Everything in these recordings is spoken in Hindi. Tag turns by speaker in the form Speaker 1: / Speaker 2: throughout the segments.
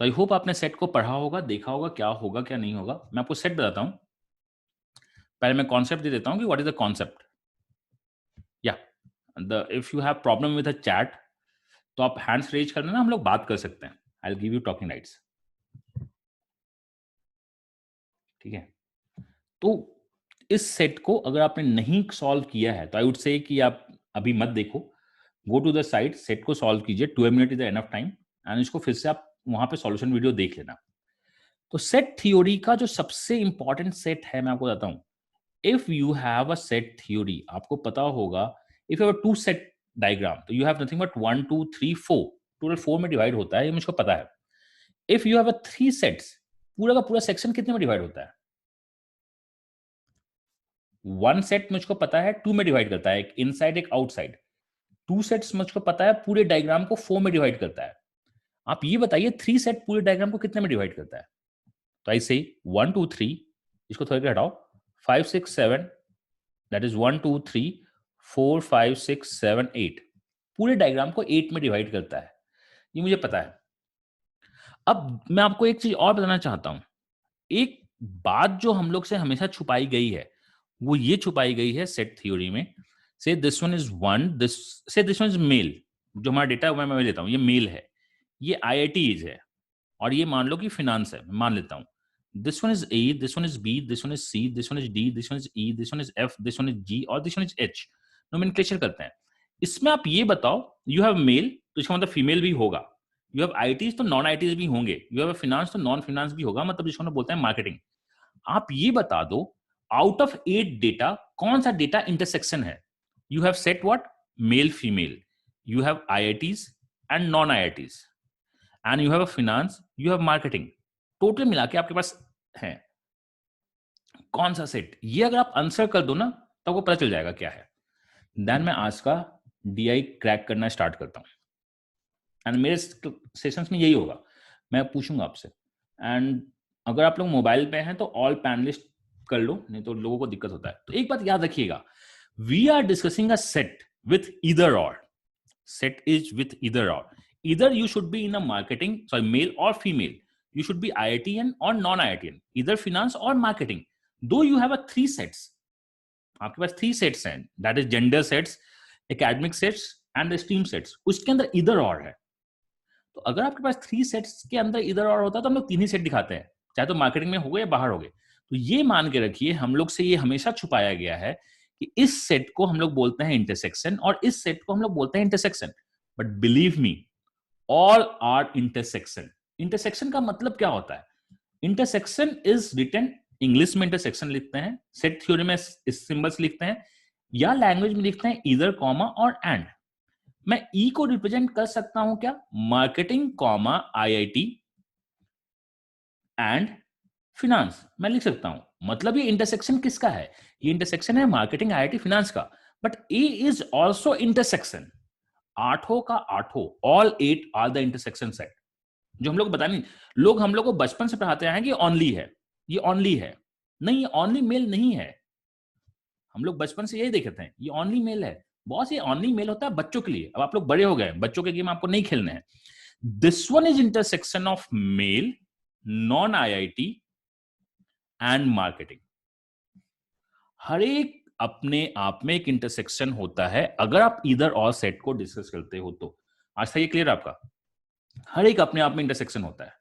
Speaker 1: तो आई होप आपने सेट को पढ़ा होगा, देखा होगा क्या होगा क्या नहीं होगा। मैं आपको सेट बताता हूं। पहले मैं कॉन्सेप्ट दे देता हूं कि व्हाट इज द कॉन्सेप्ट। या the if you have problem with a chat तो आप हैंड्स रेज करना ना, हम लोग बात कर सकते हैं। I will give you talking rights. ठीक है। तो इस सेट को अगर आपने नहीं सॉल्व किया है तो आई वुड से कि आप अभी मत देखो। Go to the site, set को सॉल्व कीजिए। 12 minute is enough time and इसको फिर से आप वहां पे सॉल्यूशन वीडियो देख लेना। तो सेट थ्योरी का जो सबसे इंपॉर्टेंट सेट है मैं आपको बताता हूं। If you have a set theory, आपको पता होगा, if you have two set diagram तो you have nothing but 1 2 3 4, total 4 में डिवाइड होता है, ये मुझको पता है। If you have a 3 sets, पूरा का पूरा सेक्शन कितने में डिवाइड होता है? 1 सेट मुझको पता है 2 में डिवाइड करता है, एक इनसाइड एक आउटसाइड। 2 सेट्स मुझको पता है पूरे डायग्राम को 4 में डिवाइड करता है। आप ये बताइए 3 सेट पूरे डायग्राम को कितने में डिवाइड करता है? तो आई से 1 2 3, इसको थोड़ा हटाओ, 5 6 7, दैट इज 1 2 3 4 5 6 7 8, पूरे डायग्राम को 8 में डिवाइड करता है। ये मुझे पता है। अब मैं आपको एक चीज और बताना चाहता हूं। एक बात जो हम लोग से हमेशा छुपाई गई है, वो ये छुपाई गई है सेट थ्योरी में। से this one is one, this से दिस वन इज मेल। जो हमारा डेटा है मैं लेता हूं, ये मेल है, ये आईआईटी इज है, और ये मान लो कि फिनांस है, मैं मान लेता हूं। This one is A, this one is B, this one is C, this one is D, this one is E, this one is F, this one is G और this one is H. Nomenclature करते हैं। इसमें आप ये बताओ, यू हैव मेल तो इसका मतलब फीमेल भी होगा, यू हैव आईटीज तो नॉन आईटीज भी होंगे, यू हैव फिनांस तो नॉन फिनांस भी होगा, मतलब जिसको हम बोलते हैं मार्केटिंग। आप ये बता दो, आउट ऑफ 8 डेटा कौन सा डेटा इंटरसेक्शन है? You have set what? Male female, you have IITs and non IITs, and you have a finance, you have marketing. Total मिला के आपके पास है कौन सा सेट? ये अगर आप आंसर कर दो ना तो आपको पता चल जाएगा क्या है। देन मैं आज का डीआई क्रैक करना स्टार्ट करता हूं एंड मेरे सेशंस में यही होगा, मैं पूछूंगा आपसे। एंड अगर आप लोग मोबाइल पे हैं तो ऑल पैनलिस्ट कर लो, नहीं तो लोगों को दिक्कत होता है। तो एक बात याद रखिएगा, we are discussing a set with either or. Set is with either or, either you should be in a marketing, sorry male or female, you should be IITian or non-IITian, either finance or marketing. Though you have a 3 sets, आपके पास 3 sets हैं, that is gender sets, academic sets and stream sets, उसके अंदर इधर और है। तो अगर आपके पास 3 सेट्स के अंदर इधर और होता है तो हम लोग 3 ही सेट दिखाते हैं, चाहे तो मार्केटिंग में हो गए या बाहर हो गए। तो ये मान के रखिए, हम लोग से ये हमेशा छुपाया गया है कि इस सेट को हम लोग बोलते हैं इंटरसेक्शन और इस सेट को हम लोग बोलते हैं intersection. But believe me, all are intersection. Intersection का मतलब क्या होता है? इंटरसेक्शन इज रिटन, इंग्लिश में इंटरसेक्शन लिखते हैं, सेट थ्योरी में इस सिंबल्स लिखते हैं, या लैंग्वेज में लिखते हैं ईदर कॉमा और एंड। मैं ई को रिप्रेजेंट कर सकता हूं क्या? Marketing comma IIT and finance मैं लिख सकता हूं। मतलब ये इंटरसेक्शन किसका है? ये इंटरसेक्शन है मार्केटिंग आईआईटी फिनांस का। But A is also intersection, आठों का आठों, all 8 are the intersection set. जो हम लोग बता नहीं, लोग हम लोग को बचपन से पढ़ाते हैं कि ऑनली है, ये ऑनली है। नहीं, ये ऑनली मेल नहीं है। हम लोग बचपन से यही देखते हैं, ये ऑनली मेल है। बॉस, ये ऑनली मेल होता है बच्चों के लिए। अब आप लोग बड़े हो गए, बच्चों के गेम आपको नहीं खेलने हैं। This one is intersection of male, non IIT and marketing. हर एक अपने आप में एक इंटरसेक्शन होता है, अगर आप इधर और सेट को डिस्कस करते हो तो। आज तक ये क्लियर आपका? हर एक अपने आप में इंटरसेक्शन होता है।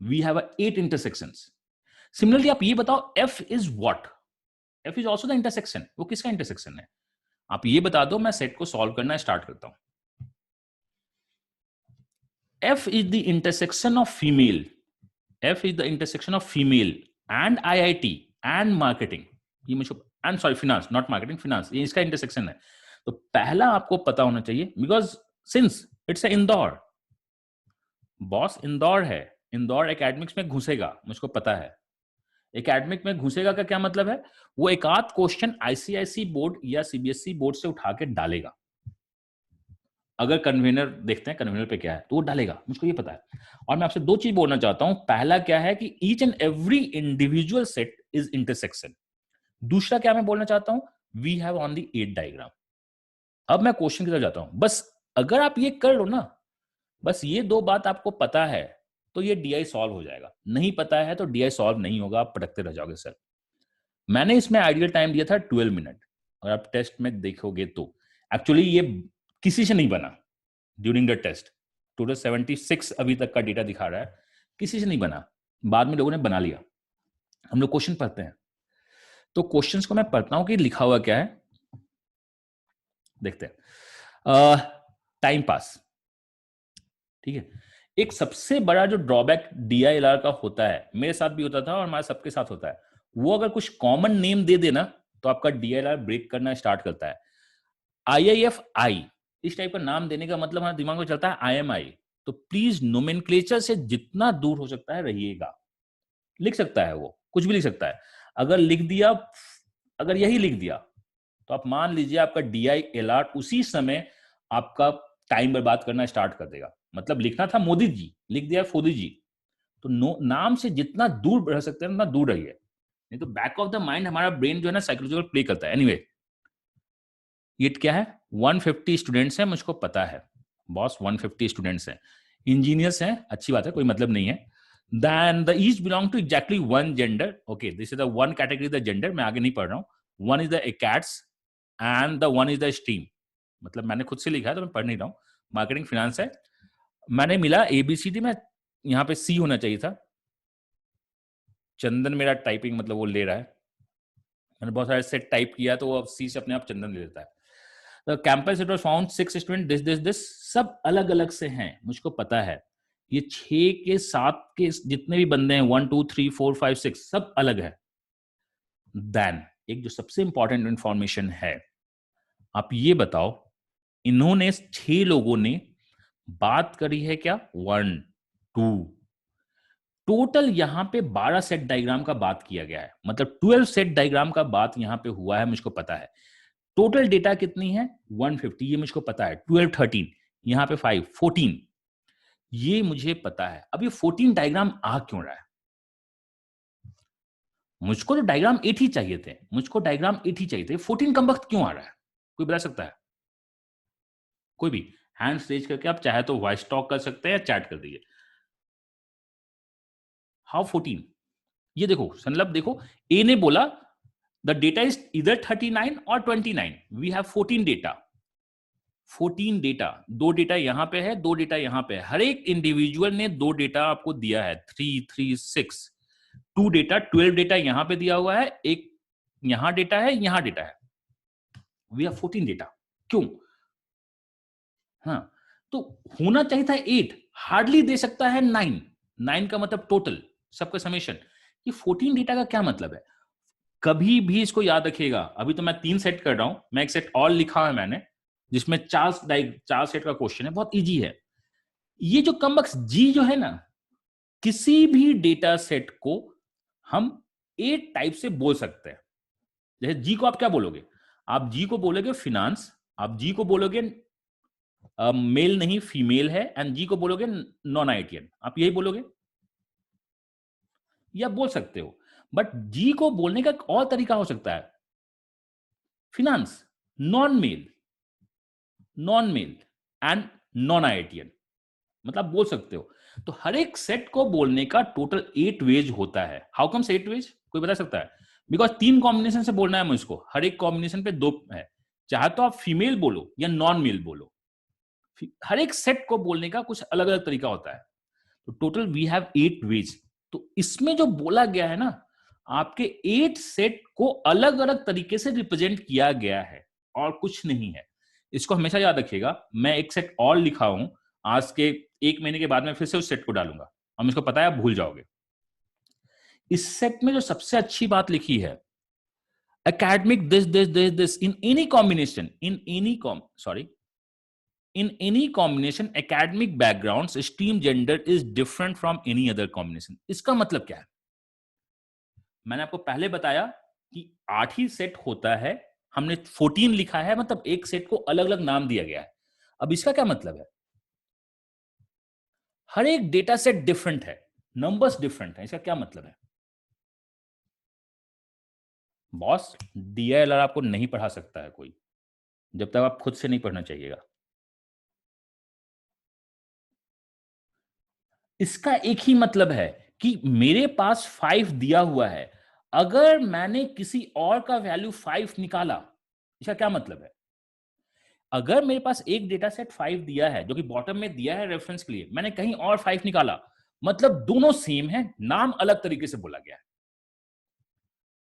Speaker 1: We have 8 intersections. सिमिलरली आप ये बताओ, F is what? F is also the intersection. वो किसका इंटरसेक्शन है? आप ये बता दो, मैं सेट को सॉल्व करना स्टार्ट करता हूं। F is the intersection of female, F is the intersection of female and IIT and marketing. ये मुझे, and sorry finance, not marketing, finance, ये इसका इंटरसेक्शन है। तो पहला आपको पता होना चाहिए, because since it's Indore, boss Indore है, इंदौर एकेडमिक्स में घुसेगा, मुझको पता है। एकेडमिक में घुसेगा का क्या मतलब है? वो एक आध क्वेश्चन आईसीआईसी बोर्ड या सीबीएसई बोर्ड से उठा के डालेगा। अगर कन्वेनर देखते हैं कन्वेनर पे क्या है तो वो डालेगा, मुझको ये पता है। और मैं आपसे 2 चीज बोलना चाहता हूं। पहला क्या है कि each and every individual set is intersection. दूसरा क्या मैं बोलना चाहता हूं, वी हैव ओनली 8 डायग्राम। अब मैं क्वेश्चन की तरफ जाता हूं। बस अगर आप ये कर लो ना, बस ये 2 बात आपको पता है तो ये डीआई सॉल्व हो जाएगा, नहीं पता है तो डीआई सॉल्व नहीं होगा, आप भटकते रह जाओगे सर। मैंने इसमें आइडियल टाइम दिया था 12 मिनट, और आप टेस्ट में देखोगे तो एक्चुअली ये किसी से नहीं बना ड्यूरिंग द टेस्ट। टोटल 76 अभी तक का डेटा दिखा रहा है, किसी से नहीं बना, बाद में लोगों ने बना लिया। हम लोग क्वेश्चन पढ़ते हैं, तो क्वेश्चंस को मैं पढ़ता हूं कि लिखा हुआ क्या है, देखते हैं। टाइम पास, ठीक है। एक सबसे बड़ा जो ड्रॉबैक डीआईएलआर का होता है, मेरे साथ भी होता था और हमारे सबके साथ होता है, वो अगर कुछ कॉमन नेम दे देना तो आपका डीआईएलआर ब्रेक करना स्टार्ट करता है। IIFI इस टाइप का नाम देने का मतलब हमारे दिमाग में चलता है IMI। तो प्लीज नोमेनक्लेचर से जितना दूर हो सकता है रहिएगा। लिख सकता है वो कुछ भी लिख सकता है, अगर लिख दिया, अगर यही लिख दिया तो आप मान लीजिए आपका डीआईएलआर उसी समय आपका टाइम बर्बाद करना स्टार्ट कर देगा। मतलब लिखना था मोदी जी, लिख दिया फोदी जी। तो नाम से जितना दूर रह सकते हैं उतना दूर रहिए, नहीं तो बैक ऑफ द माइंड हमारा ब्रेन जो है ना साइकोलॉजिकल प्ले करता है। एनीवे ये क्या है, 150 स्टूडेंट्स हैं, मुझको पता है बॉस, 150 स्टूडेंट्स हैं, इंजीनियर्स हैं, अच्छी बात है, कोई मतलब नहीं है। Then the each belong to exactly one gender, okay this is the one category the gender, मैं आगे नहीं पढ़ रहा हूँ। One is the acads and the one is the stream, मतलब मैंने खुद से लिखा है तो मैं पढ़ नहीं रहा हूँ। मार्केटिंग फिनेंस है, मैंने मिला ABCD में, यहाँ पे C होना चाहिए था। चंदन मेरा टाइपिंग मतलब वो ले रहा है, मैंने बहुत सारे सेट टाइप किया तो वो अब C से अपने आप चंदन ले लेता है। Campus it was found 6 student, this सब अलग अलग से हैं, मुझको पता है। ये 6 के 7 के जितने भी बंदे हैं, 1 2 3 4 5 6 सब अलग है। देन एक जो सबसे इंपॉर्टेंट इंफॉर्मेशन है, आप ये बताओ, इन्होंने 6 लोगों ने बात करी है क्या, 1 2, टोटल यहां पे 12 सेट डायग्राम का बात किया गया है, मतलब 12 सेट डायग्राम का बात यहां पे हुआ है, मुझको पता है। टोटल डेटा कितनी है 150, ये मुझको पता है। 12 13, यहां पे 5 14, ये मुझे पता है। अब ये 14 डायग्राम आ क्यों रहा है, मुझको तो डायग्राम 8 ही चाहिए थे, मुझको डायग्राम 8 ही चाहिए थे, 14 कम वक्त क्यों आ रहा है, कोई बता सकता है? कोई भी हैंड रेज करके, आप चाहे तो वॉइस टॉक कर सकते हैं या चैट कर दीजिए। हाउ 14, ये देखो संलभ, देखो ए ने बोला द डेटा इज इधर 39 और 29, we have 14 data. 14 data, 2 data यहां पे है, 2 डेटा यहां पे है, हर एक इंडिविजुअल ने 2 डेटा आपको दिया है, 3 3 6, 2 डेटा, 12 डेटा यहां पे दिया हुआ है, एक यहां डेटा है, यहां डेटा है, वी हैव 14 डेटा। क्यों? हाँ, तो होना चाहिए था 8, हार्डली दे सकता है 9, 9 का मतलब टोटल सबका समेशन। ये 14 डेटा का क्या मतलब है, कभी भी इसको याद रखिएगा। अभी तो मैं 3 सेट कर रहा हूं, मैं एक सेट और लिखा है मैंने जिसमें 4 सेट का क्वेश्चन है, बहुत इजी है। ये जो कमबख्श जी जो है ना, किसी भी डेटा सेट को हम 8 टाइप से बोल सकते हैं। जैसे जी को आप क्या बोलोगे, आप जी को बोलोगे फिनांस, आप जी को बोलोगे मेल नहीं फीमेल है, एंड जी को बोलोगे नॉन आईटीएन, आप यही बोलोगे, या बोल सकते हो। बट जी को बोलने का एक और तरीका हो सकता है, finance, non male, non male and non IITian, मतलब बोल सकते हो। तो हर एक सेट को बोलने का टोटल 8 वेज होता है। हाउ कम्स 8 वेज, कोई बता सकता है? बिकॉज 3 कॉम्बिनेशन से बोलना है मुझको, हर एक कॉम्बिनेशन पे 2 है, चाहे तो आप फीमेल बोलो या नॉन मेल बोलो, हर एक सेट को बोलने का कुछ अलग अलग तरीका होता है। तो टोटल वी हैव 8 वेज। तो इसमें जो बोला गया है ना, आपके 8 सेट को अलग अलग तरीके से रिप्रेजेंट किया गया है और कुछ नहीं है। इसको हमेशा याद रखिएगा। मैं एक सेट और लिखा हूं, आज के 1 महीने के बाद में फिर से उस सेट को डालूंगा, और मुझको पता है आप भूल जाओगे। इस सेट में जो सबसे अच्छी बात लिखी है, academic this in any combination, in any com sorry in any combination academic backgrounds stream gender is different from any other combination। इसका मतलब क्या है, मैंने आपको पहले बताया कि 8 ही सेट होता है, हमने 14 लिखा है, मतलब एक सेट को अलग अलग नाम दिया गया है। अब इसका क्या मतलब है, हर एक डेटा सेट डिफरेंट है, नंबर्स डिफरेंट है, इसका क्या मतलब है? बॉस, डीएलआर आपको नहीं पढ़ा सकता है कोई, जब तक आप खुद से नहीं पढ़ना चाहिएगा। इसका एक ही मतलब है कि मेरे पास 5 दिया हुआ है, अगर मैंने किसी और का वैल्यू 5 निकाला, इसका क्या मतलब है? अगर मेरे पास एक डेटा सेट 5 दिया है जो कि बॉटम में दिया है रेफरेंस के लिए, मैंने कहीं और 5 निकाला, मतलब दोनों सेम है, नाम अलग तरीके से बोला गया है।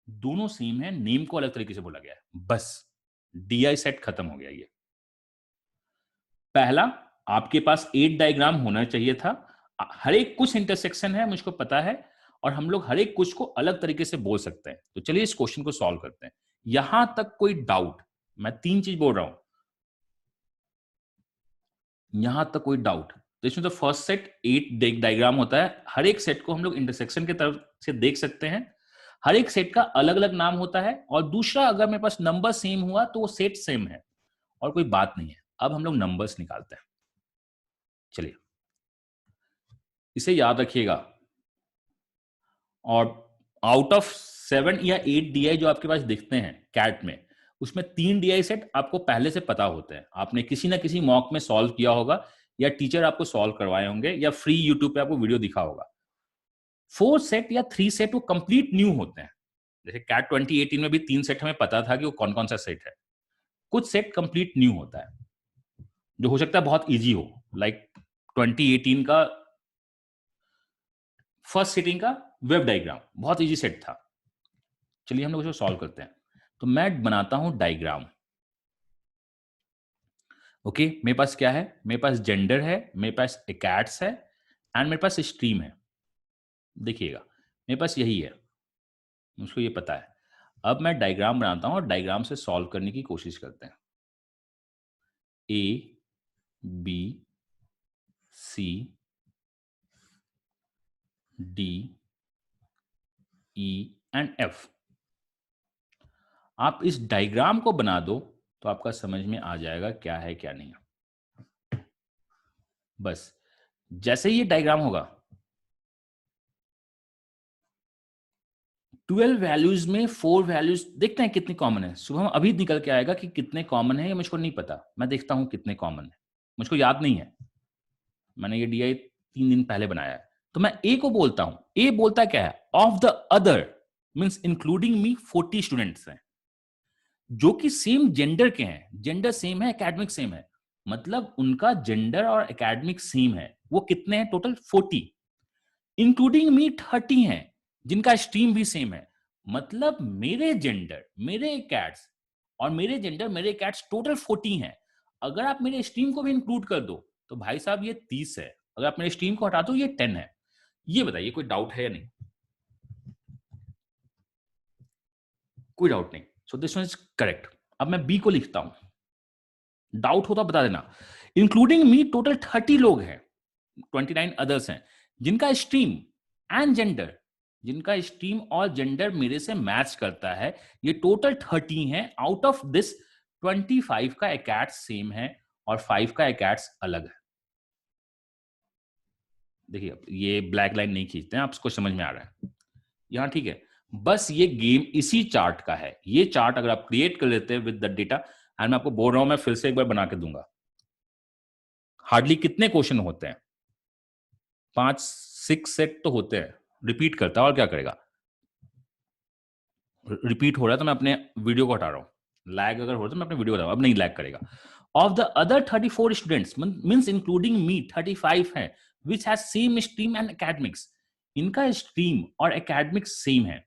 Speaker 1: दोनों सेम है, नेम को अलग तरीके से बोला गया है। बस डीआई सेट खत्म हो गया। ये पहला, आपके पास 8 डायग्राम होना चाहिए था। हर एक कुछ इंटरसेक्शन है, मुझको पता है, और हम लोग हर एक कुछ को अलग तरीके से बोल सकते हैं। तो चलिए इस क्वेश्चन को सॉल्व करते हैं। यहां तक कोई डाउट? मैं 3 चीज बोल रहा हूं, यहां तक कोई डाउट? तो इसमें तो फर्स्ट सेट 8 डायग्राम होता है, हर एक सेट को हम लोग इंटरसेक्शन की तरफ से देख सकते हैं। हर एक सेट का अलग अलग नाम होता है, और दूसरा, अगर मेरे पास नंबर सेम हुआ तो वो सेट सेम है और कोई बात नहीं है। अब हम लोग नंबर्स निकालते हैं। चलिए इसे याद रखिएगा। और आउट ऑफ 7 या 8 डीआई जो आपके पास दिखते हैं कैट में, उसमें 3 डीआई सेट आपको पहले से पता होते हैं। आपने किसी ना किसी मॉक में सॉल्व किया होगा, या टीचर आपको सॉल्व करवाए होंगे, या फ्री यूट्यूब पे आपको वीडियो दिखा होगा। 4 सेट या 3 सेट वो कंप्लीट न्यू होते हैं। जैसे कैट 2018 में भी 3 सेट हमें पता था कि वो कौन कौन सा सेट है। कुछ सेट कंप्लीट न्यू होता है, जो हो सकता है बहुत इजी हो, लाइक 2018 का फर्स्ट सिटिंग का वेब डायग्राम बहुत इजी सेट था। चलिए हम लोग इसको सॉल्व करते हैं। तो मैं बनाता हूं डायग्राम। ओके, मेरे पास क्या है? मेरे पास जेंडर है, मेरे पास एकेट्स है, एंड मेरे पास स्ट्रीम है। देखिएगा, मेरे पास यही है, मुझको ये पता है। अब मैं डायग्राम बनाता हूं और डायग्राम से सॉल्व करने की कोशिश करते हैं। A, B, C, D, E and F. आप इस डायग्राम को बना दो तो आपका समझ में आ जाएगा क्या है क्या नहीं। बस जैसे ही ये डायग्राम होगा, 12 वैल्यूज में 4 वैल्यूज देखते हैं कितनी कॉमन है। सुबह अभी निकल के आएगा कि कितने कॉमन है, ये मुझको नहीं पता। मैं देखता हूं कितने कॉमन है, मुझको याद नहीं है। मैंने ये डीआई 3 दिन पहले बनाया है। तो मैं ए को बोलता हूं। ए बोलता क्या है? Of the other means including me 40 students हैं जो कि सेम जेंडर के हैं। जेंडर सेम है, एकेडमिक सेम है, मतलब उनका जेंडर और एकेडमिक सेम है। वो कितने हैं? टोटल 40। इंक्लूडिंग मी 30 हैं जिनका स्ट्रीम भी सेम है, मतलब मेरे जेंडर, मेरे कैट्स और मेरे जेंडर, मेरे कैट्स टोटल 40 हैं। अगर आप मेरे स्ट्रीम को भी इंक्लूड कर दो तो भाई साहब ये 30 है। अगर आप मेरे स्ट्रीम को हटा दो ये 10 है। ये बताइए कोई डाउट है या नहीं? कोई डाउट नहीं। So this one is correct. अब मैं बी को लिखता हूं, डाउट हो तो बता देना। इंक्लूडिंग मी टोटल 30 लोग हैं, 29 अदर्स हैं जिनका स्ट्रीम एंड जेंडर, जिनका स्ट्रीम और जेंडर मेरे से मैच करता है। ये टोटल 30 है। आउट ऑफ दिस 25 का एकेट्स सेम है और 5 का एकेट्स अलग है। देखिए ये ब्लैक लाइन नहीं खींचते हैं, आपको समझ में आ रहा है यहां? ठीक है, बस ये गेम इसी चार्ट का है। ये चार्ट अगर आप क्रिएट कर लेते हैं विद द डेटा, एंड मैं आपको बोल रहा हूं, मैं फिर से एक बार बना के दूंगा। हार्डली कितने क्वेश्चन होते हैं? 5-6 सेट तो होते हैं। रिपीट करता है और क्या करेगा? रिपीट हो रहा है तो मैं अपने वीडियो को हटा रहा हूं। लैग अगर हो रहा है तो मैं अपने वीडियो को हटा रहा हूं। अब नहीं लैग करेगा। Of the other 34 students means including me 35 है which has same stream and academics. इनका स्ट्रीम और एकेडमिक्स सेम है।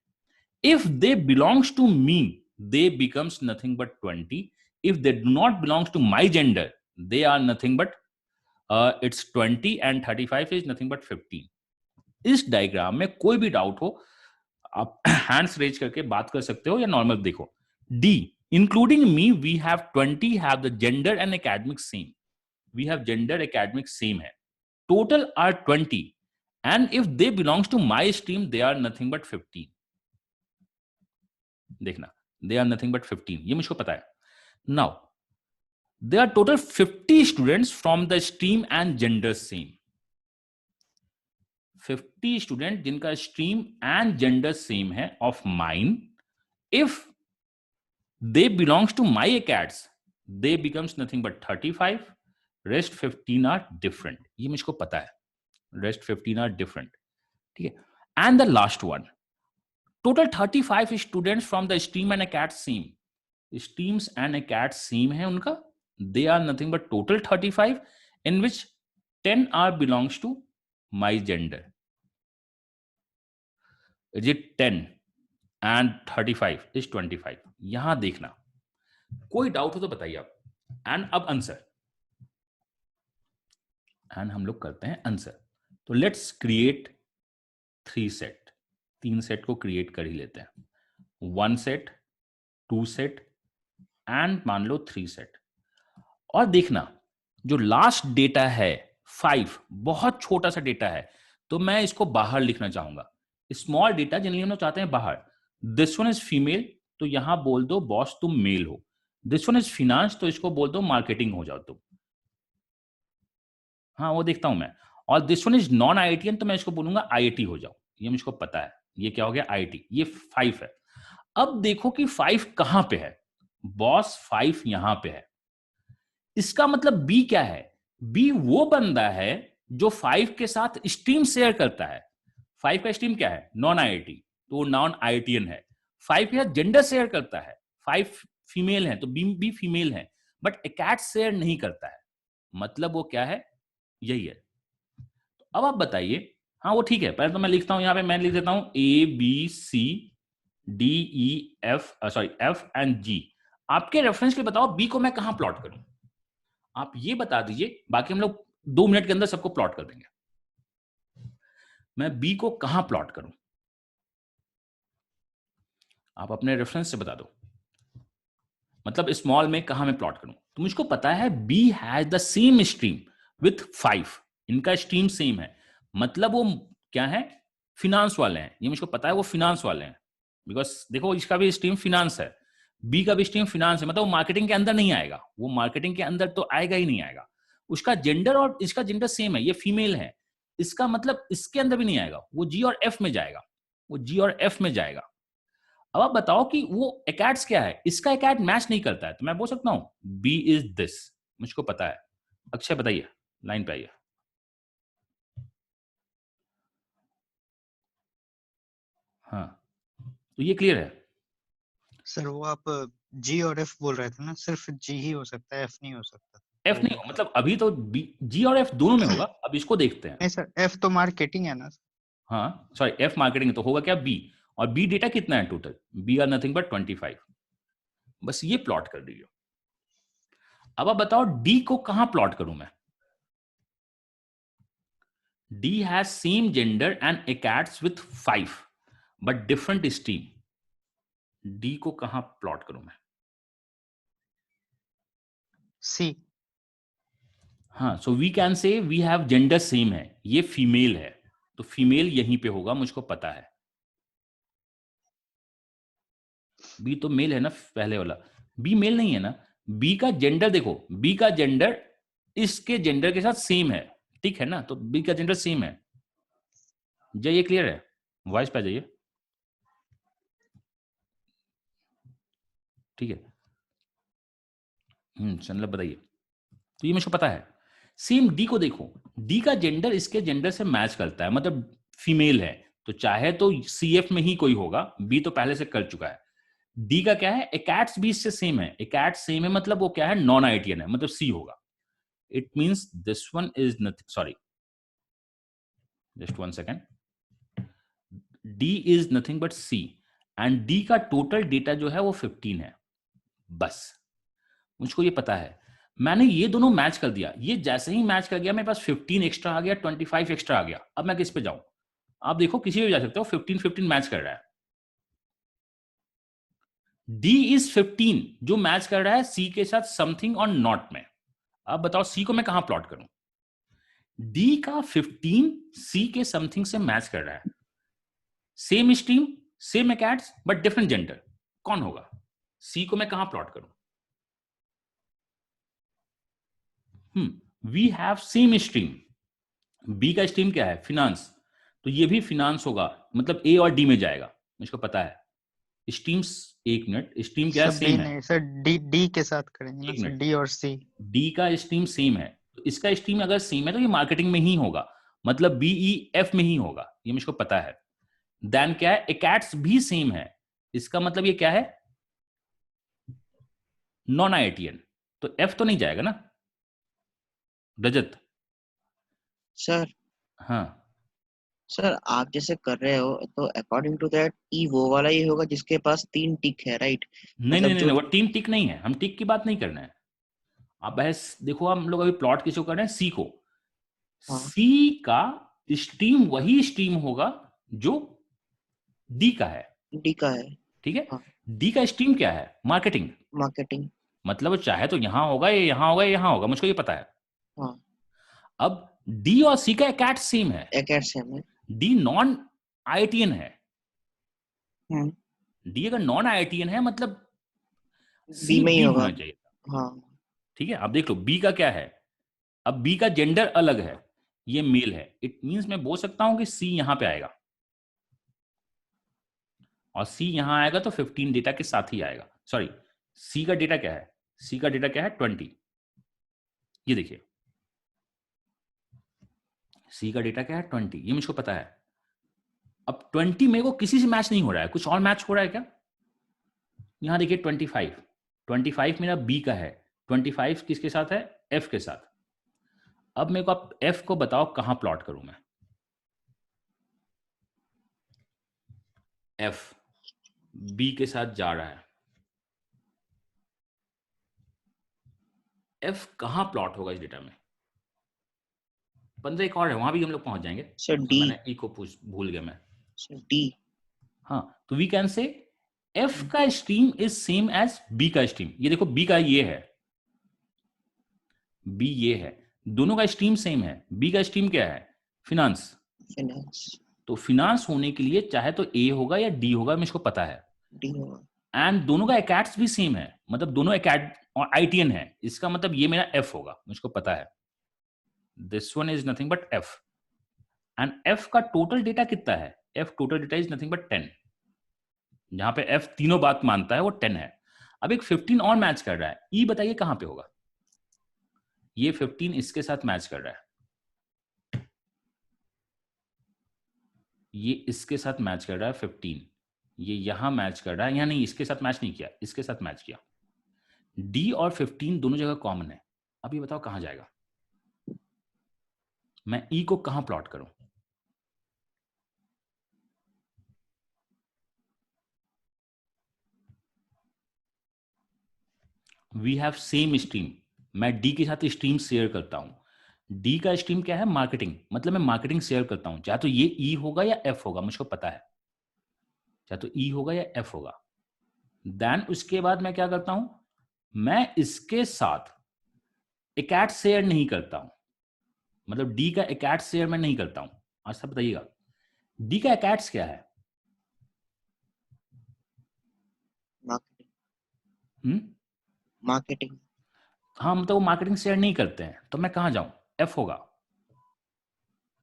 Speaker 1: If they belongs to me they becomes nothing but 20। If they do not belongs to my gender they are nothing but it's 20 and 35 is nothing but 15। इस डायग्राम में कोई भी डाउट हो आप हैंड्स रेज करके बात कर सकते हो या नॉर्मल देखो। D, including me we have 20 have the gender and academic same. We have gender academic same है। Total are 20 and if they belongs to my stream they are nothing but 15। देखना, दे आर नथिंग बट 15, ये मुझको पता है। Now they are total 50 students from the stream and gender same. 50 student जिनका स्ट्रीम एंड जेंडर सेम है of mine. If they belongs to my acads they becomes nothing but 35। Rest 15 are different. ये मुझको पता है। रेस्ट 15 आर डिफरेंट, ठीक है। And the last one, total 35 students from the stream and acad same, streams and acad same है उनका, they are nothing but total 35 in which 10 are belongs to my gender. Is it 10 and 35 is 25? यहां देखना, कोई डाउट हो तो बताइए आप। एंड अब आंसर, एंड हम लोग करते हैं आंसर। तो लेट्स क्रिएट 3 सेट, 3 सेट को क्रिएट कर ही लेते हैं। 1 सेट, 2 सेट एंड मान लो 3 सेट। और देखना जो लास्ट डेटा है 5, बहुत छोटा सा डेटा है, तो मैं इसको बाहर लिखना चाहूंगा। स्मॉल डेटा जिन्हें हम लोग चाहते हैं बाहर। दिस वन इज फीमेल, तो यहां बोल दो बॉस तुम मेल हो। दिस वन इज फिनांस, तो इसको बोल दो मार्केटिंग हो जाओ तुम। हाँ वो देखता हूं मैं। और this one is non IITian, तो मैं इसको बोलूंगा आईआईटी हो जाओ। ये मुझको पता है, ये क्या हो गया आईआईटी। ये 5 है। अब देखो कि 5 कहां पे है, बॉस 5 यहां पे है। इसका मतलब बी क्या है, बी वो बंदा है जो 5 के साथ स्ट्रीम शेयर करता है। 5 का स्ट्रीम क्या है, नॉन आईआईटी, तो वो नॉन आईआईटीएन है। 5 के साथ जेंडर शेयर करता है, 5 फीमेल है तो बी भी फीमेल है, बट अकेड शेयर नहीं करता है, मतलब वो क्या है, यही है। तो अब आप बताइए। हाँ वो ठीक है, पहले तो मैं लिखता हूं, यहां पे मैं लिख देता हूं A B C D E F, sorry F and G. आपके रेफरेंस के लिए बताओ बी को मैं कहां प्लॉट करूं, आप ये बता दीजिए, बाकी हम लोग 2 मिनट के अंदर सबको प्लॉट कर देंगे। मैं बी को कहां प्लॉट करूं, आप अपने रेफरेंस से बता दो, मतलब स्मॉल में कहां मैं प्लॉट करूं। तो मुझको पता है B has the same stream with 5, इनका स्ट्रीम सेम है, मतलब वो क्या है, फिनांस वाले हैं। ये मुझको पता है वो फिनांस वाले हैं, बिकॉज देखो इसका भी स्ट्रीम फिनांस है, बी का भी स्ट्रीम फिनांस है, मतलब वो मार्केटिंग के अंदर नहीं आएगा, वो मार्केटिंग के अंदर तो आएगा ही नहीं आएगा। उसका जेंडर और इसका जेंडर सेम है, ये फीमेल है, इसका मतलब इसके अंदर भी नहीं आएगा, वो जी और एफ में जाएगा, वो जी और एफ में जाएगा। अब आप बताओ कि वो एकेड्स क्या है, इसका एकेड मैच नहीं करता है, तो मैं बोल सकता हूं बी इज दिस, मुझको पता है। अक्षय बताइए, लाइन पे आइए। हाँ तो ये क्लियर है।
Speaker 2: सर वो आप जी और एफ बोल रहे थे ना, सिर्फ जी ही हो सकता है, एफ नहीं हो सकता।
Speaker 1: एफ नहीं, मतलब अभी तो जी और एफ दोनों में होगा, अब इसको देखते हैं।
Speaker 2: नहीं सर, एफ तो मार्केटिंग है ना।
Speaker 1: हाँ सॉरी, एफ मार्केटिंग, तो होगा क्या बी, और बी डेटा कितना है total, B are nothing but 25, बस ये प्लॉट कर दीजिए। अब आप बताओ डी को कहां प्लॉट करूं मैं, D has same gender and acads with 5 but different stream, D को कहां प्लॉट करूं मैं।
Speaker 2: सी।
Speaker 1: हाँ so we can say we have gender same है, ये फीमेल है, तो फीमेल यहीं पे होगा, मुझको पता है। बी तो मेल है ना पहले वाला, बी मेल नहीं है ना। बी का जेंडर देखो, बी का जेंडर इसके जेंडर के साथ सेम है, ठीक है ना, तो बी का जेंडर सेम है। जय ये क्लियर है, वॉइस पे जाइए, ठीक है। चंद्र बताइए। तो ये मुझको पता है। सेम डी को देखो, डी का जेंडर इसके जेंडर से मैच करता है, मतलब फीमेल है, तो चाहे तो सी एफ में ही कोई होगा, बी तो पहले से कर चुका है। डी का क्या है, एकेट्स भी इससे सेम है, एकेट्स सेम है मतलब वो क्या है, नॉन आईटीएन है, मतलब सी होगा। It means this one is nothing, sorry just 1 second, D is nothing but C, and D का टोटल डेटा जो है वो 15 है, बस मुझको ये पता है। मैंने ये दोनों मैच कर दिया, ये जैसे ही मैच कर गया मेरे पास 15 एक्स्ट्रा आ गया, 25 एक्स्ट्रा आ गया। अब मैं किस पे जाऊं, आप देखो किसी भी जा सकते हो, 15 मैच कर रहा है। डी इज 15 जो मैच कर रहा है सी के साथ समथिंग और नॉट में। अब बताओ सी को मैं कहां प्लॉट करूं, डी का 15 सी के समथिंग से मैच कर रहा है, same stream same acads but different gender, कौन होगा, सी को मैं कहां प्लॉट करूं। We have same stream, B का स्ट्रीम क्या है, फिनांस, तो ये भी फिनांस होगा, मतलब ए और डी में जाएगा, मुझको पता है। स्ट्रीम्स, एक मिनट, स्ट्रीम क्या है,
Speaker 2: सब बी
Speaker 1: सेम है,
Speaker 2: नहीं सर, डी डी के साथ करेंगे ना
Speaker 1: एक
Speaker 2: सर,
Speaker 1: मिनट,
Speaker 2: डी और सी।
Speaker 1: डी का स्ट्रीम सेम है, तो इसका स्ट्रीम अगर सेम है तो ये मार्केटिंग में ही होगा, मतलब BEF में ही होगा, ये मुझको पता है। देन क्या है, एकेट्स भी सेम है, इसका मतलब ये क्या है, नॉन IITian, तो F तो नहीं जाएगा ना रजत?
Speaker 3: सर
Speaker 1: हाँ
Speaker 3: सर आप जैसे कर रहे हो तो अकॉर्डिंग टू दैट ई वो वाला ही होगा जिसके पास 3 टिक है, राइट?
Speaker 1: नहीं नहीं
Speaker 3: मतलब
Speaker 1: नहीं
Speaker 3: जो
Speaker 1: नहीं, वो टीम टिक नहीं है, हम टिक की बात नहीं कर रहे हैं। आप बहस देखो, हम लोग अभी प्लॉट किसको कर रहे हैं, सी को।
Speaker 3: हाँ
Speaker 1: सी का स्ट्रीम वही स्ट्रीम होगा जो डी का है,
Speaker 3: डी का है।
Speaker 1: ठीक है।
Speaker 3: हाँ
Speaker 1: डी का स्ट्रीम क्या है, मार्केटिंग,
Speaker 3: मार्केटिंग।
Speaker 1: मतलब वो चाहे तो यहां होगा, ये यहां होगा, ये यहां होगा, मुझको ये पता है।
Speaker 3: हाँ
Speaker 1: अब डी और सी का कैट सेम है,
Speaker 3: एकेट सेम है।
Speaker 1: डी नॉन IITian है।
Speaker 3: हम्म
Speaker 1: डी अगर नॉन IITian है मतलब
Speaker 3: बी
Speaker 1: सी
Speaker 3: में ही
Speaker 1: बी
Speaker 3: होगा।
Speaker 1: होना चाहिए,
Speaker 3: हाँ
Speaker 1: ठीक है। अब देख लो बी का क्या है, अब बी का जेंडर अलग है, ये मेल है, इट मींस मैं बोल सकता हूं कि सी यहां पे आएगा, और सी यहां आएगा तो 15 डेटा के साथ ही आएगा। सॉरी, सी का डेटा क्या है, सी का डेटा क्या है 20, ये देखिए सी का डेटा क्या है 20, ये मुझको पता है। अब 20 मेरे को किसी से मैच नहीं हो रहा है, कुछ और मैच हो रहा है क्या? यहां देखिए 25, 25 मेरा बी का है, 25 किसके साथ है, एफ के साथ। अब मेरे को आप एफ को बताओ कहां प्लॉट करूं मैं, एफ बी के साथ जा रहा है, एफ कहां प्लॉट होगा इस डेटा में? 15 एक और है, वहां भी हम लोग पहुंच जाएंगे।
Speaker 3: Sir D.
Speaker 1: मैंने ई को भूल गया मैं।
Speaker 3: Sir D.
Speaker 1: हाँ, तो वी कैन से एफ का stream is same as B का स्ट्रीम। ये देखो बी का ये है, बी ये है, दोनों का स्ट्रीम सेम है। बी का स्ट्रीम क्या है, फिनांस,
Speaker 3: फाइनेंस।
Speaker 1: तो फिनांस होने के लिए चाहे तो ए होगा या डी होगा, मुझको पता है।
Speaker 3: डी होगा।
Speaker 1: एंड दोनों का एकेट्स भी सेम है, मतलब दोनों एकेट और IITian है, इसका मतलब ये मेरा एफ होगा, मुझको पता है। This one is nothing but F, and F का टोटल डेटा कितना है, F total data is nothing but 10, जहां पे एफ तीनों बात मानता है वो 10 है। अब एक 15 और मैच कर रहा है, ई बताइए कहां पे होगा, ये 15 इसके साथ मैच कर रहा है, ये इसके साथ मैच कर रहा है 15, ये यहां मैच कर रहा है, यहां नहीं, इसके साथ मैच नहीं किया, इसके साथ मैच किया। डी और 15 दोनों जगह कॉमन है। अब ये बताओ कहां जाएगा, मैं ई को कहां प्लॉट करूं? वी हैव सेम स्ट्रीम, मैं डी के साथ स्ट्रीम शेयर करता हूं। डी का स्ट्रीम क्या है, मार्केटिंग, मतलब मैं मार्केटिंग शेयर करता हूं, चाहे तो ये ई होगा या एफ होगा, मुझको पता है, चाहे तो ई होगा या एफ होगा। देन उसके बाद मैं क्या करता हूं, मैं इसके साथ एकैट शेयर नहीं करता हूं, मतलब डी का एकैट शेयर मैं नहीं करता हूं। आज सब बताइएगा डी का एकैट्स क्या है?
Speaker 3: मार्केटिंग।
Speaker 1: हम्म,
Speaker 3: मार्केटिंग।
Speaker 1: हाँ, मतलब वो मार्केटिंग शेयर नहीं करते हैं, तो मैं कहां जाऊं, एफ होगा,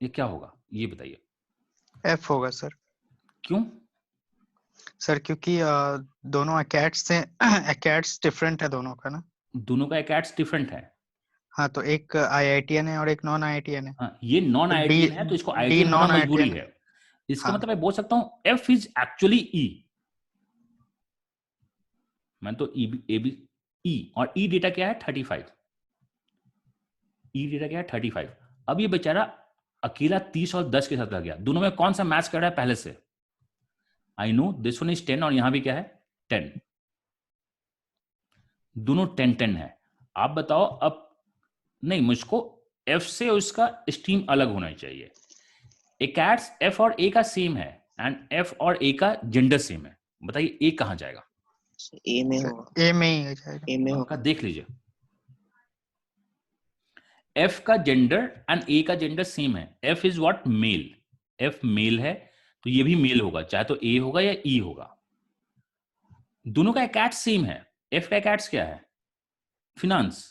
Speaker 1: ये क्या होगा ये बताइए।
Speaker 2: एफ होगा सर।
Speaker 1: क्यों?
Speaker 2: सर क्योंकि दोनों अकेट्स से अकेट्स डिफरेंट है दोनों का ना।
Speaker 1: दोनों का एकैट्स डिफरेंट है।
Speaker 2: हाँ, तो एक IITian है और एक नॉन IITian है।
Speaker 1: हाँ, ये नॉन
Speaker 2: तो डी
Speaker 1: IITian है तो इसको
Speaker 2: डी
Speaker 1: IITian होना
Speaker 2: नॉन
Speaker 1: मजबूरी
Speaker 2: IITian
Speaker 1: है।
Speaker 2: है।
Speaker 1: इसका
Speaker 2: हाँ
Speaker 1: मतलब मैं बोल सकता हूं एफ इज एक्चुअली ई, मैं तो ई ए बी ई, और ई डेटा क्या है 35, ई डेटा क्या है 35। अब ये बेचारा अकेला 30 और 10 के साथ लग गया, दोनों में कौन सा मैच कर रहा है पहले से? I know this one is 10 और यहां भी क्या है 10, दोनों 10-10 है। आप बताओ अब, नहीं मुझको एफ से उसका स्ट्रीम अलग होना चाहिए। एकैट्स एफ और ए का सेम है, एंड एफ और ए का जेंडर सेम है, बताइए ए कहां जाएगा?
Speaker 3: ए में
Speaker 2: सर,
Speaker 3: होगा।
Speaker 2: ए में ही आ जाएगा।
Speaker 3: ए में
Speaker 1: पक्का
Speaker 3: होगा।
Speaker 1: देख लीजिए, एफ का जेंडर एंड ए का जेंडर सेम है, F is what, male, F male है, तो ये भी मेल होगा, चाहे तो ए होगा या ई होगा। दोनों का एकैट्स सेम है, एफ का एकैट्स क्या है, फिनांस,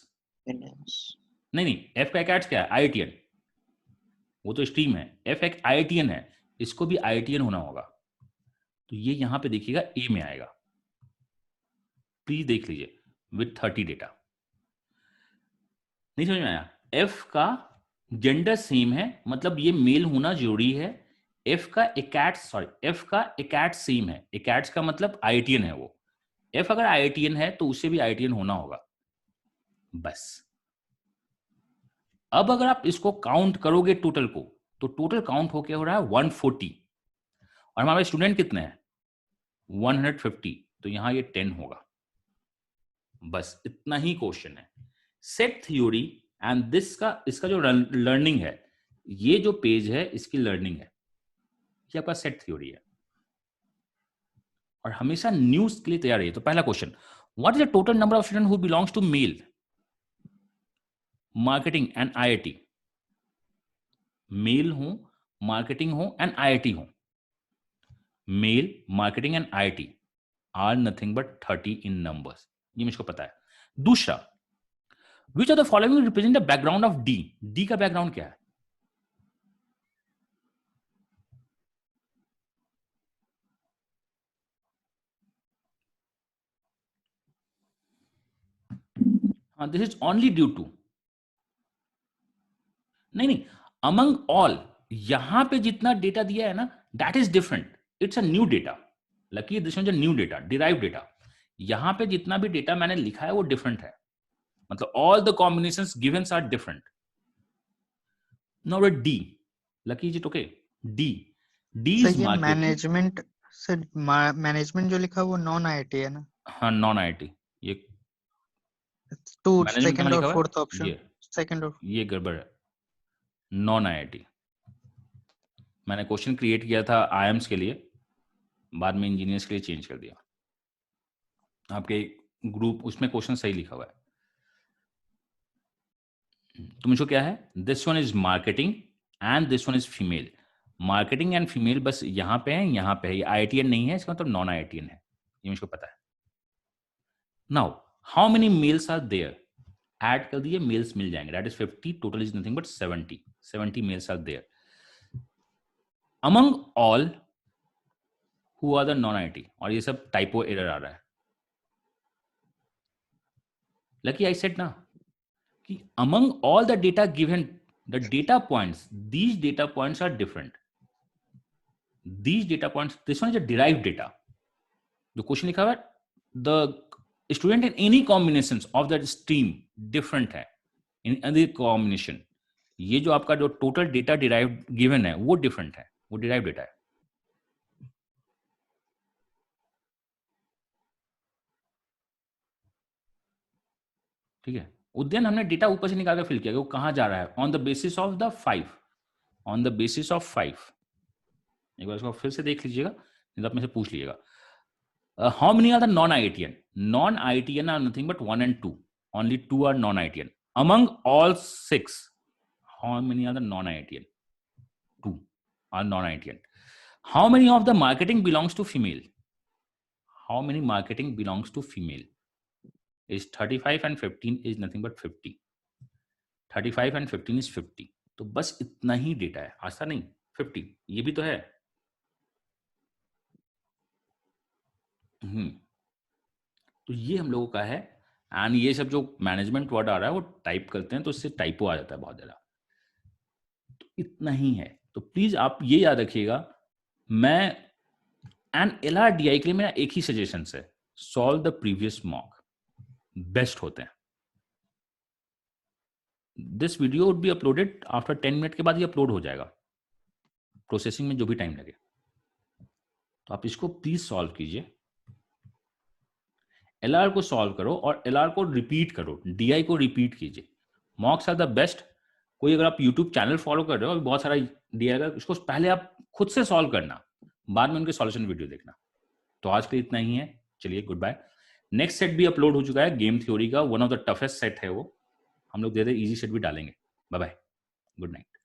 Speaker 3: फाइनेंस।
Speaker 1: नहीं नहीं, एफ का एकैट्स क्या है, IITian, वो तो स्ट्रीम है, एफ एक IITian है, इसको भी IITian होना होगा, तो ये यहां पे देखिएगा ए में आएगा, प्लीज देख लीजिए विथ 30 डेटा। नहीं समझ में आया? एफ का जेंडर सेम है, मतलब ये मेल होना जरूरी है। एफ का एकाट सेम है। एकाट्स का मतलब आईआईटीएन है वो। एफ अगर आईआईटीएन है तो उसे भी आईआईटीएन होना होगा, बस। अब अगर आप इसको काउंट करोगे टोटल को, तो टोटल काउंट होके हो रहा है 140, और हमारे स्टूडेंट कितने हैं 150, तो यहां ये 10 होगा। बस इतना ही क्वेश्चन है। सेट थ्योरी एंड दिस का, इसका जो लर्निंग है, ये जो पेज है इसकी लर्निंग है, ये आपका सेट थ्योरी है, और हमेशा न्यूज के लिए तैयार रहिए। तो पहला question, what is the total number of student who belongs to male marketing and IIT? Male हो, मार्केटिंग हो एंड आईआईटी हो। Male, marketing and IIT are nothing but 30 in numbers, ये मुझको पता है। दूसरा, which of the following represent the background of D? D का बैकग्राउंड क्या है? This is only due to, नहीं, अमंग ऑल, यहां पे जितना डेटा दिया है ना, that is different, it's a new data. Lucky this is a new data, derive data. यहां पे जितना भी डेटा मैंने लिखा है वो डिफरेंट है, मतलब all the combinations givens are different. Now D, lucky is it okay? D, D
Speaker 2: sir
Speaker 1: is
Speaker 2: ये
Speaker 1: मार्केटिंग।
Speaker 2: मैनेजमेंट जो लिखा वो नॉन आईआईटी है ना?
Speaker 1: हाँ, नॉन आईआईटी। ये
Speaker 2: टू
Speaker 1: मैनेजमेंट कहाँ
Speaker 2: सेकंड और
Speaker 1: लिखा हुआ
Speaker 2: फोर्थ
Speaker 1: है?
Speaker 2: ऑप्शन, सेकंड और
Speaker 1: ये गड़बड़ है, नॉन आईआईटी। मैंने क्वेश्चन क्रिएट किया था आईएम्स के लिए, बाद में इंजीनियर्स के लिए चेंज कर दिया। आपके ग्रुप उसमें क्वेश्चन सही लिखा हुआ है। तो मुझे क्या है, this one is marketing and this one is female. Marketing and female बस यहां पे है, यहां पे है, ये आईआईटीएन नहीं है, इसका मतलब नॉन आईआईटीएन है, ये मुझको पता है। Now how many males are there? Add कर दिए, मेल्स मिल जाएंगे, that is 50, total is nothing but 70 males are there. Among all who are the non IIT, और ये सब टाइपो एरर आ रहा है। लकी आई सेड ना कि among all the data given, the data points, these data points are different. These data points, this one is a derived data. जो क्वेश्चन लिखा हुआ है, the student in any combinations of that stream different है, in any combination, ये जो आपका जो टोटल डेटा डिराइव्ड गिवन है वो डिफरेंट है, वो डिराइव डेटा है। ठीक है, उद्यन हमने डेटा ऊपर से निकाल कर फिल किया, वो कहां जा रहा है, on the basis of the 5, on the basis of 5। एक बार इसको फिर से देख लीजिएगा, नहीं तो आप में से पूछ लीजिएगा। How many are the non IITian? Non IITian are nothing but 1 and 2, only 2 are non IITian among all 6। how many are the non IITian? 2 are non IITian. How many of the marketing belongs to female? How many marketing belongs to female? Is 35 and 15 is nothing but 50. 35 and 15 is 50. तो बस इतना ही डेटा है, आसान नहीं, 50 ये भी तो है। तो ये हम लोगों का है। एंड ये सब जो मैनेजमेंट वर्ड आ रहा है वो टाइप करते हैं तो इससे टाइपो आ जाता है बहुत ज्यादा। तो इतना ही है, तो प्लीज आप ये याद रखिएगा। मैं एंड LRDI के लिए मेरा एक ही सजेशन है, solve the previous mock, best होते हैं। This video would be uploaded after 10 minute के बाद ये अपलोड हो जाएगा, प्रोसेसिंग में जो भी टाइम लगे। तो आप इसको प्लीज सॉल्व कीजिए, LR को सॉल्व करो और LR को रिपीट करो, DI को रिपीट कीजिए। Mocks are the best. कोई अगर आप यूट्यूब चैनल फॉलो कर रहे हो, बहुत सारा DI का, उसको पहले आप खुद से सॉल्व करना, बाद में उनके सॉल्यूशन वीडियो देखना। तो आज के लिए इतना ही है, चलिए गुड बाय। नेक्स्ट सेट भी अपलोड हो चुका है गेम थ्योरी का, one of the toughest set है वो, हम लोग दे इजी सेट भी डालेंगे। Bye bye, good night.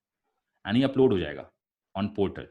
Speaker 1: And ये अपलोड हो जाएगा ऑन पोर्टल।